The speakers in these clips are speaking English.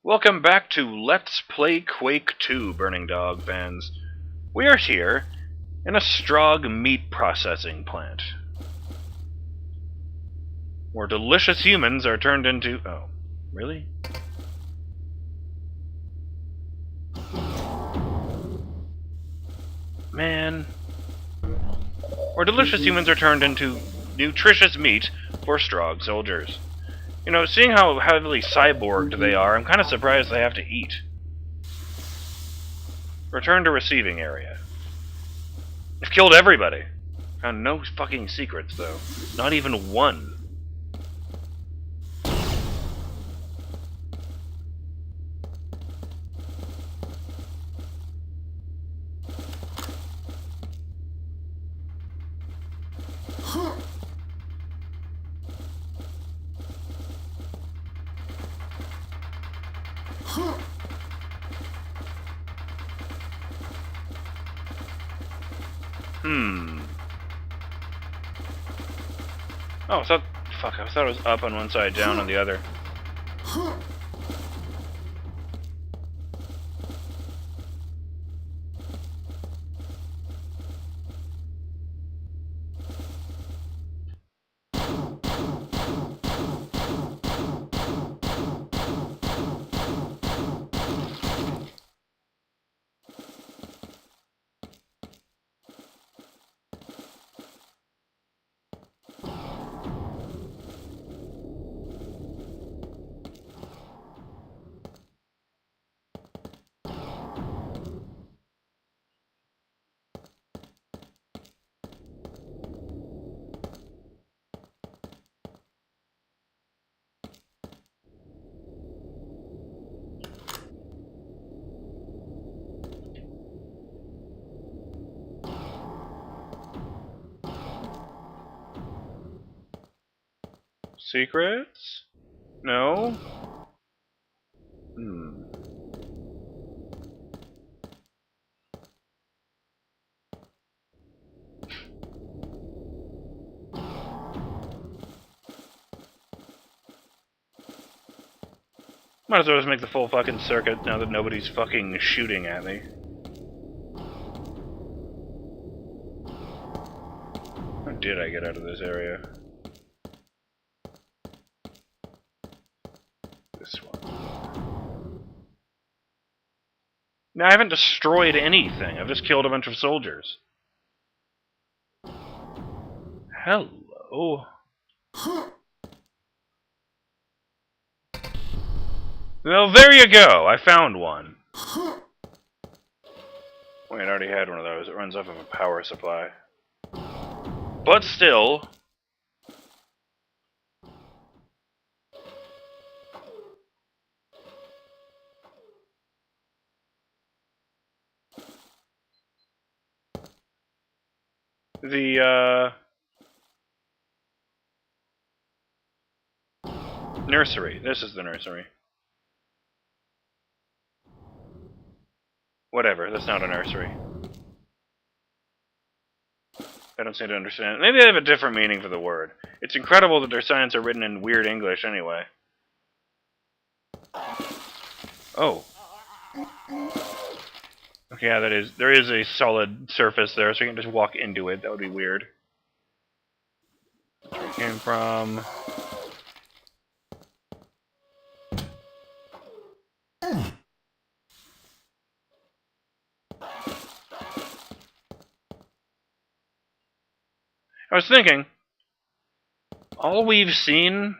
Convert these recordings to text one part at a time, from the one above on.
Welcome back to Let's Play Quake 2, Burning Dog fans. We are here in a Strogg meat processing plant, where delicious humans are turned into... Oh, really? Man. Where delicious humans are turned into nutritious meat for Strogg soldiers. You know, seeing how heavily cyborged they are, I'm kind of surprised they have to eat. Return to receiving area. I've killed everybody. Found no fucking secrets, though. Not even one. Oh, I thought... Fuck, I thought it was up on one side, down on the other. Secrets? No? Might as well just make the full fucking circuit now that nobody's fucking shooting at me. How did I get out of this area? This one. Now, I haven't destroyed anything. I've just killed a bunch of soldiers. Hello. Well, there you go. I found one. Wait, I already had one of those. It runs off of a power supply. But still... The, nursery. This is the nursery. Whatever, that's not a nursery. I don't seem to understand. Maybe they have a different meaning for the word. It's incredible that their signs are written in weird English anyway. Oh. Okay, yeah, there is a solid surface there, so you can just walk into it. That would be weird. That's where it came from. I was thinking, all we've seen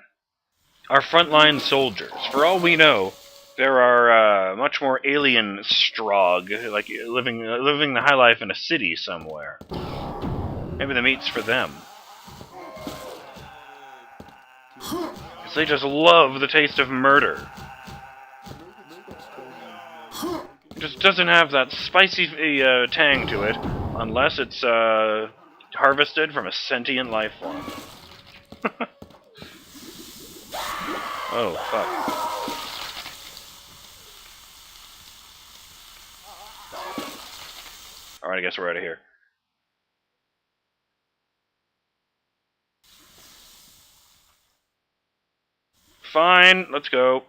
are frontline soldiers. For all we know, there are much more alien Strogg, like living the high life in a city somewhere. Maybe the meat's for them. Because they just love the taste of murder. It just doesn't have that spicy tang to it, unless it's harvested from a sentient life form. Oh, fuck. Alright, I guess we're out of here. Fine, let's go.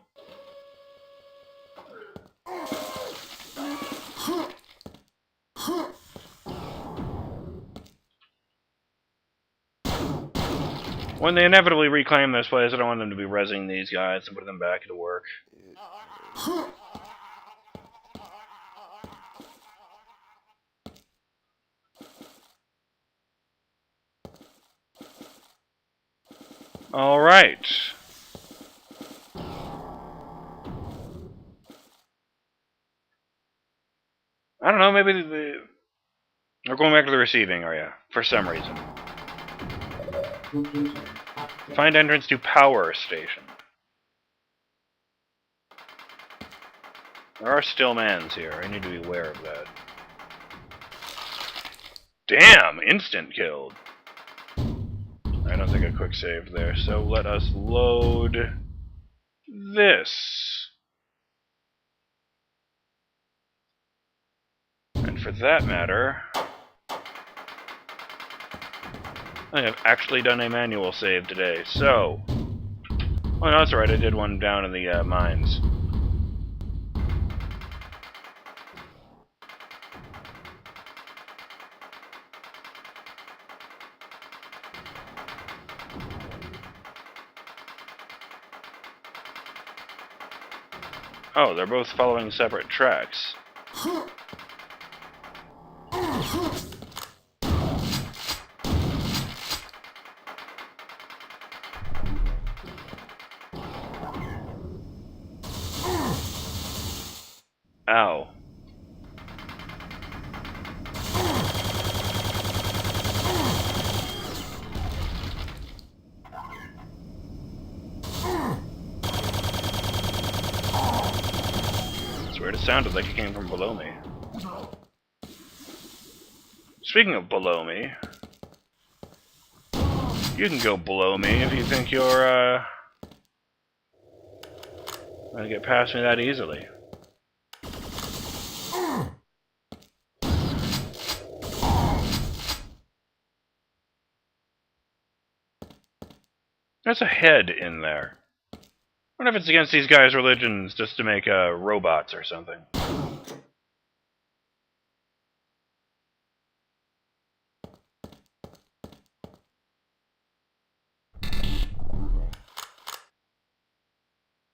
When they inevitably reclaim this place, I don't want them to be rezzing these guys and putting them back to work. Alright. I don't know, maybe they're going back to the receiving area, for some reason. Find entrance to power station. There are still mans here, I need to be aware of that. Damn! Instant killed! I don't think a quick save there, so let us load this. And for that matter, I have actually done a manual save today, so... Oh no, that's right, I did one down in the mines. Oh, they're both following separate tracks. Ow. It's weird, it sounded like it came from below me. Speaking of below me, you can go below me if you think you're, gonna get past me that easily. There's a head in there. I wonder if it's against these guys' religions just to make robots or something.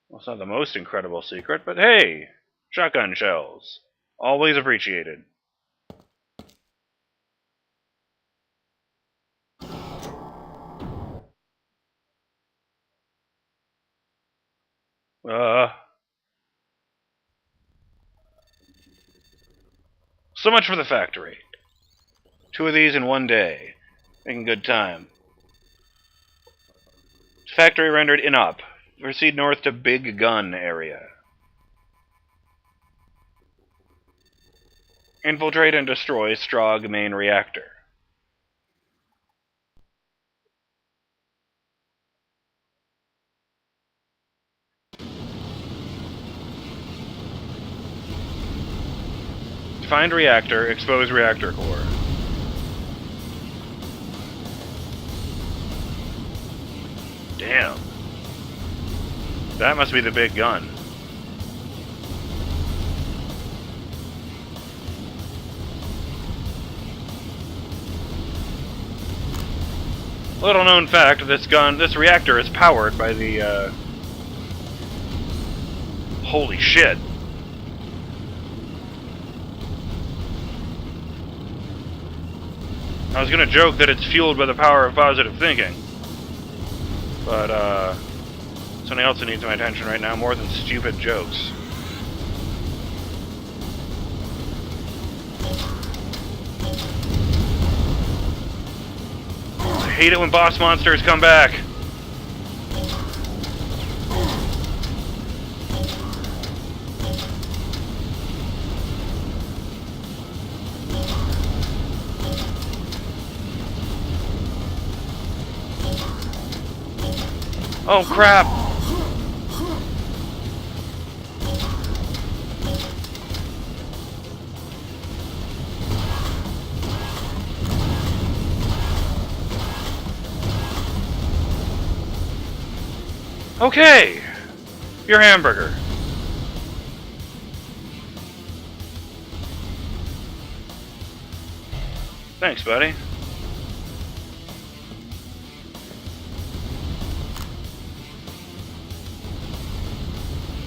Well, it's not the most incredible secret, but hey! Shotgun shells. Always appreciated. So much for the factory. 2 of these in one day. Making good time. Factory rendered inop. Proceed north to Big Gun area. Infiltrate and destroy Strogg main reactor. Find reactor, expose reactor core. Damn. That must be the big gun. Little known fact, this reactor is powered by the, holy shit. I was gonna joke that it's fueled by the power of positive thinking. But, something else that needs my attention right now more than stupid jokes. I hate it when boss monsters come back. Oh crap! Okay! Your hamburger. Thanks, buddy.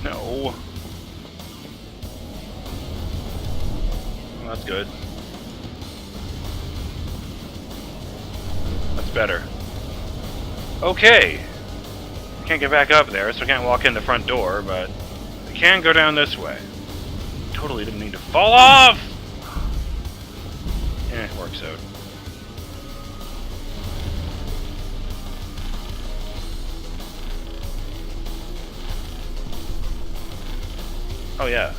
No. Well, that's good. That's better. Okay. Can't get back up there, so I can't walk in the front door, but I can go down this way. Totally didn't need to fall off! It works out. Oh, yeah.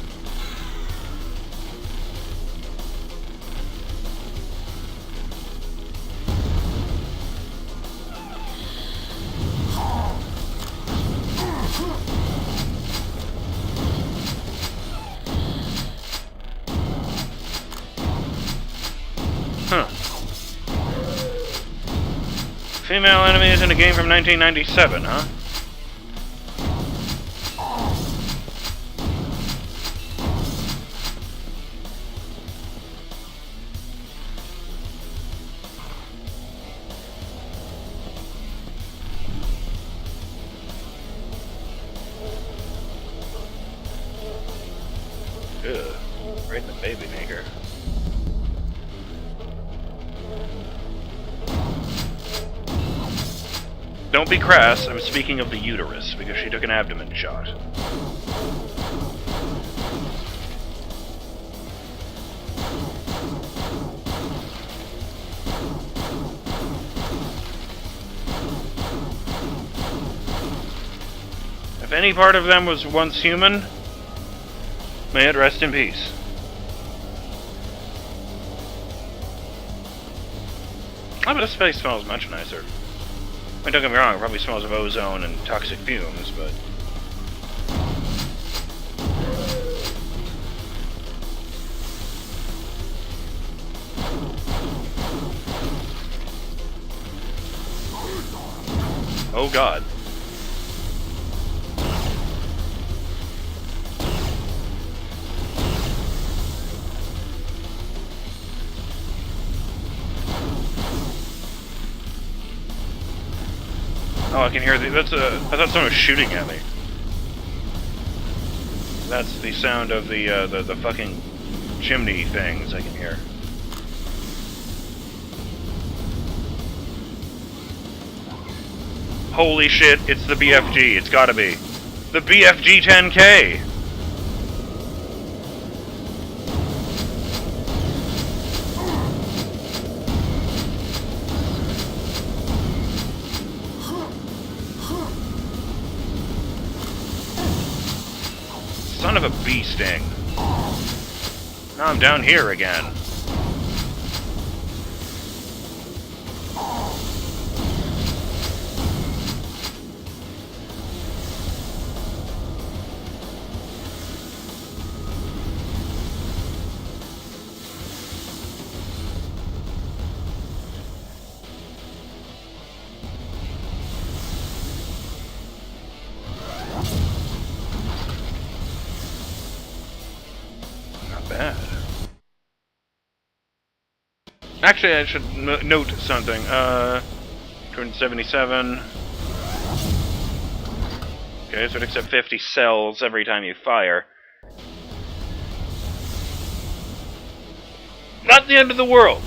Huh. Female enemies in a game from 1997, huh? Ugh. Right in the baby maker. Don't be crass, I'm speaking of the uterus, because she took an abdomen shot. If any part of them was once human, may it rest in peace. Oh, but this place smells much nicer. I mean, don't get me wrong, it probably smells of ozone and toxic fumes, but... Oh god. Oh, I can hear the... That's a... I thought someone was shooting at me. That's the sound of the fucking chimney things I can hear. Holy shit, it's the BFG. It's gotta be. The BFG 10K! Son of a bee sting. Now I'm down here again. Bad. Actually, I should note something. 277. Okay, so it accepts 50 cells every time you fire. Not the end of the world!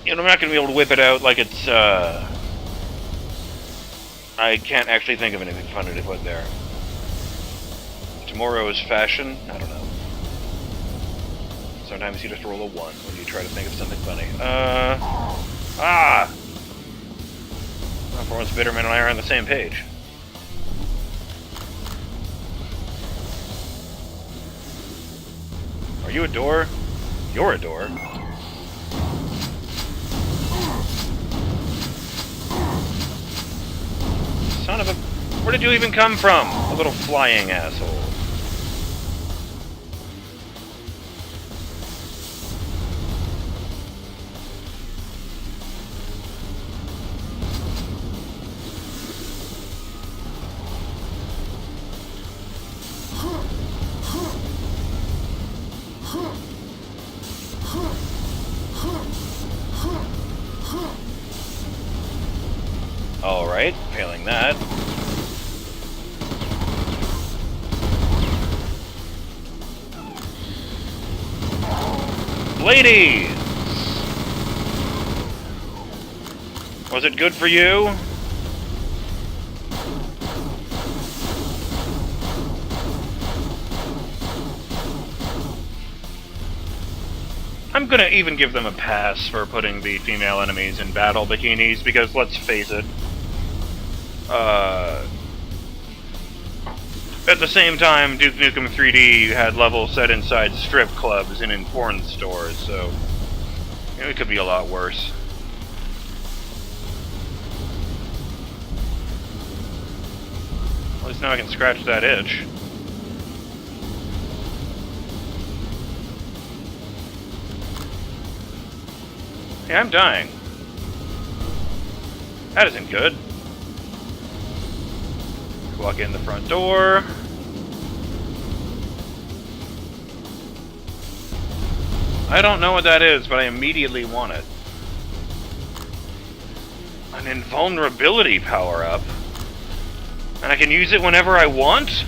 You know, I'm not gonna be able to whip it out like it's, I can't actually think of anything funny to put there. Tomorrow's fashion? I don't know. Sometimes you just roll a 1 when you try to think of something funny. Well, for once, Bitterman and I are on the same page. Are you a door? You're a door. Son of a... Where did you even come from? A little flying asshole. Alright, failing that. Ladies! Was it good for you? I'm gonna even give them a pass for putting the female enemies in battle bikinis, because let's face it, at the same time, Duke Nukem 3D had levels set inside strip clubs and in porn stores, so it could be a lot worse. At least now I can scratch that itch. Yeah, I'm dying. That isn't good. Walk in the front door. I don't know what that is, but I immediately want it. An invulnerability power-up. And I can use it whenever I want?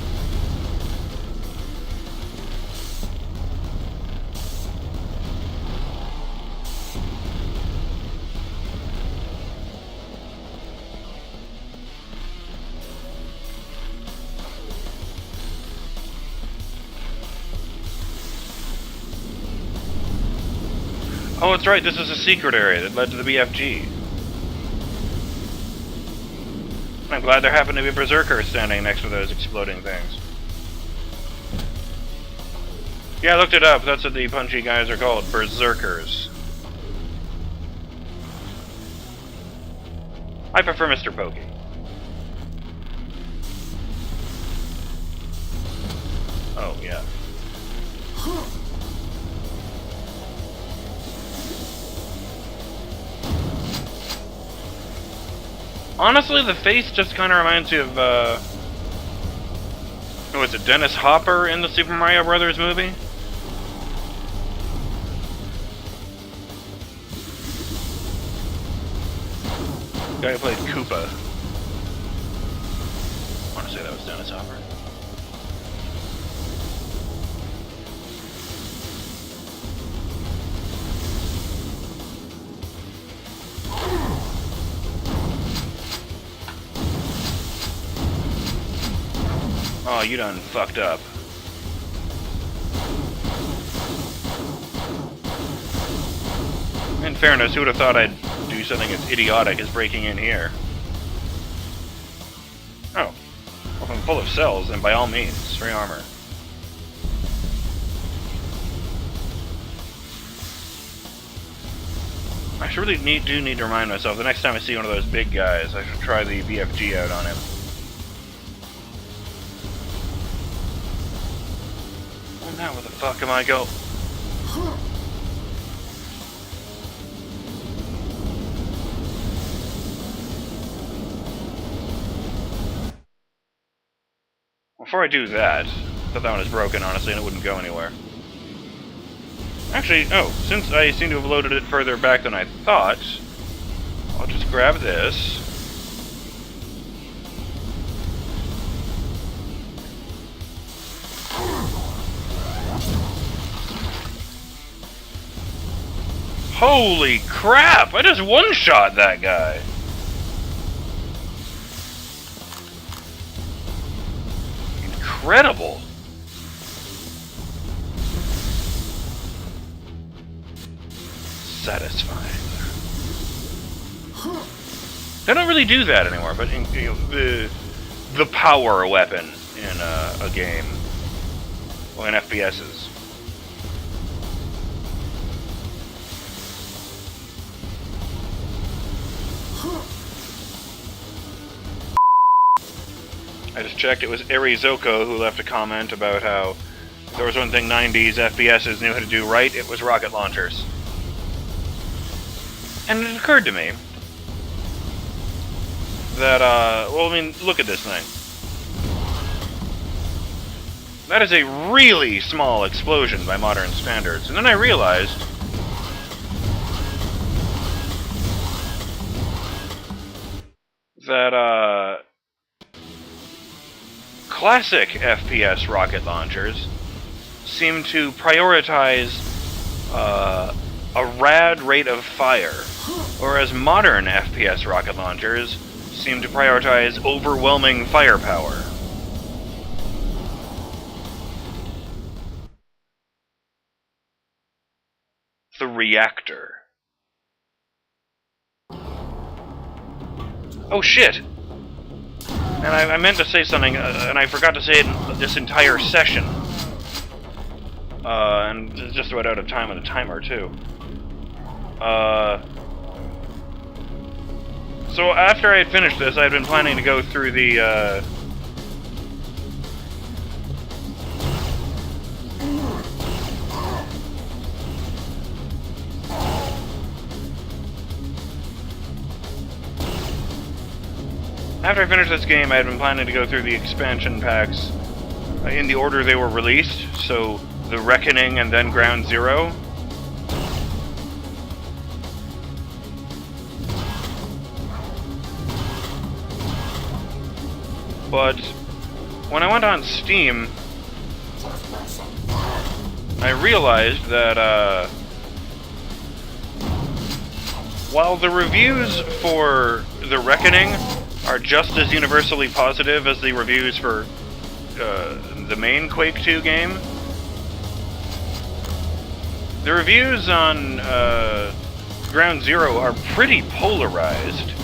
Oh, that's right, this is a secret area that led to the BFG. I'm glad there happened to be a berserker standing next to those exploding things. Yeah, I looked it up, that's what the punchy guys are called, berserkers. I prefer Mr. Pokey. Oh, yeah. Honestly, the face just kind of reminds you of, who was it, Dennis Hopper in the Super Mario Brothers movie? The guy who played Koopa. I want to say that was Dennis Hopper. Oh, you done fucked up. In fairness, who would have thought I'd do something as idiotic as breaking in here? Oh. Well, if I'm full of cells, then by all means, free armor. I should really do need to remind myself, the next time I see one of those big guys, I should try the BFG out on him. Now where the fuck am I go? Before I do that, I thought that one was broken, honestly, and it wouldn't go anywhere. Actually, oh, since I seem to have loaded it further back than I thought, I'll just grab this. Holy crap! I just one-shot that guy! Incredible! Satisfying. They don't really do that anymore, but the power weapon in a game, well, in FPSs. I just checked, it was Arizoko who left a comment about how if there was one thing 90s FPSs knew how to do right, it was rocket launchers. And it occurred to me that, well, I mean, look at this thing. That is a really small explosion by modern standards. And then I realized that classic FPS rocket launchers seem to prioritize a rad rate of fire, whereas modern FPS rocket launchers seem to prioritize overwhelming firepower. The Reactor. Oh shit! And I meant to say something, and I forgot to say it in this entire session. And just about out of time on the timer, too. So after I had finished this, I had been planning to go through the, After I finished this game, I had been planning to go through the expansion packs in the order they were released, so the Reckoning and then Ground Zero. But when I went on Steam, I realized that while the reviews for the Reckoning are just as universally positive as the reviews for the main Quake 2 game, the reviews on Ground Zero are pretty polarized.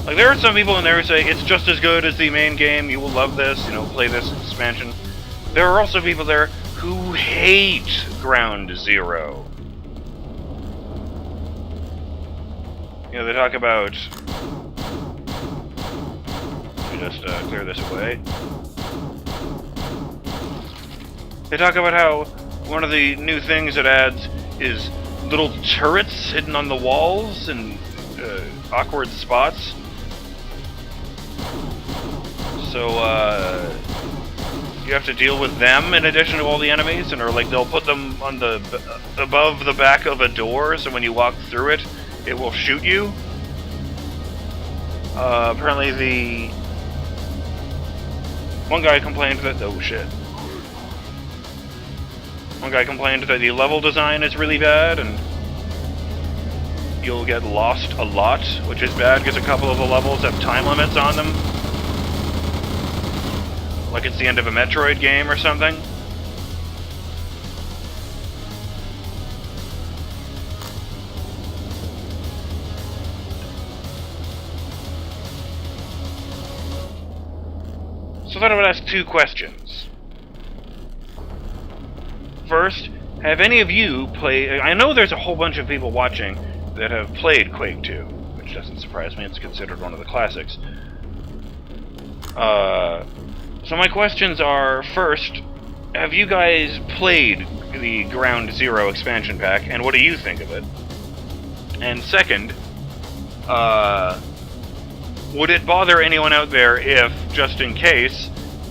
Like, there are some people in there who say it's just as good as the main game, you will love this, you know, play this expansion. There are also people there who hate Ground Zero. You know, they talk about... Just clear this away. They talk about how one of the new things it adds is little turrets hidden on the walls in awkward spots. So you have to deal with them in addition to all the enemies, and or like they'll put them on the above the back of a door, so when you walk through it, it will shoot you. Apparently the one guy complained that... Oh, shit. One guy complained that the level design is really bad, and you'll get lost a lot, which is bad because a couple of the levels have time limits on them. Like it's the end of a Metroid game or something. So then I would ask two questions. First, have any of you played... I know there's a whole bunch of people watching that have played Quake 2, which doesn't surprise me, it's considered one of the classics. So my questions are, first, have you guys played the Ground Zero expansion pack, and what do you think of it? And second, would it bother anyone out there if, just in case,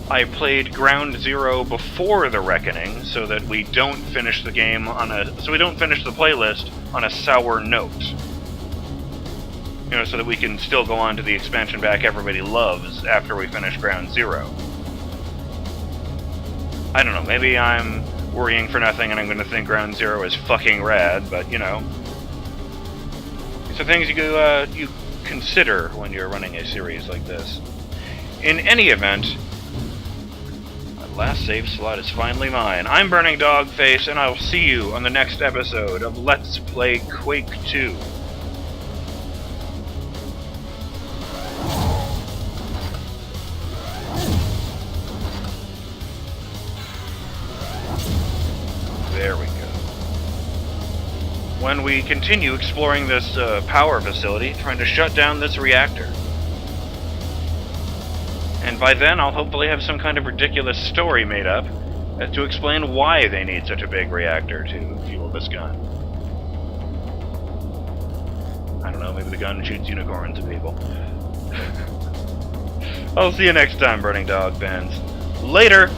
I played Ground Zero before the Reckoning, so that we don't finish the game on a... so we don't finish the playlist on a sour note? You know, so that we can still go on to the expansion pack everybody loves after we finish Ground Zero. I don't know, maybe I'm worrying for nothing and I'm going to think Ground Zero is fucking rad, but, you know. So things you consider when you're running a series like this. In any event, my last save slot is finally mine. I'm BurningDogFace, and I'll see you on the next episode of Let's Play Quake 2. There we go. When we continue exploring this power facility, trying to shut down this reactor. And by then, I'll hopefully have some kind of ridiculous story made up as to explain why they need such a big reactor to fuel this gun. I don't know, maybe the gun shoots unicorns at people. I'll see you next time, Burning Dog fans. Later!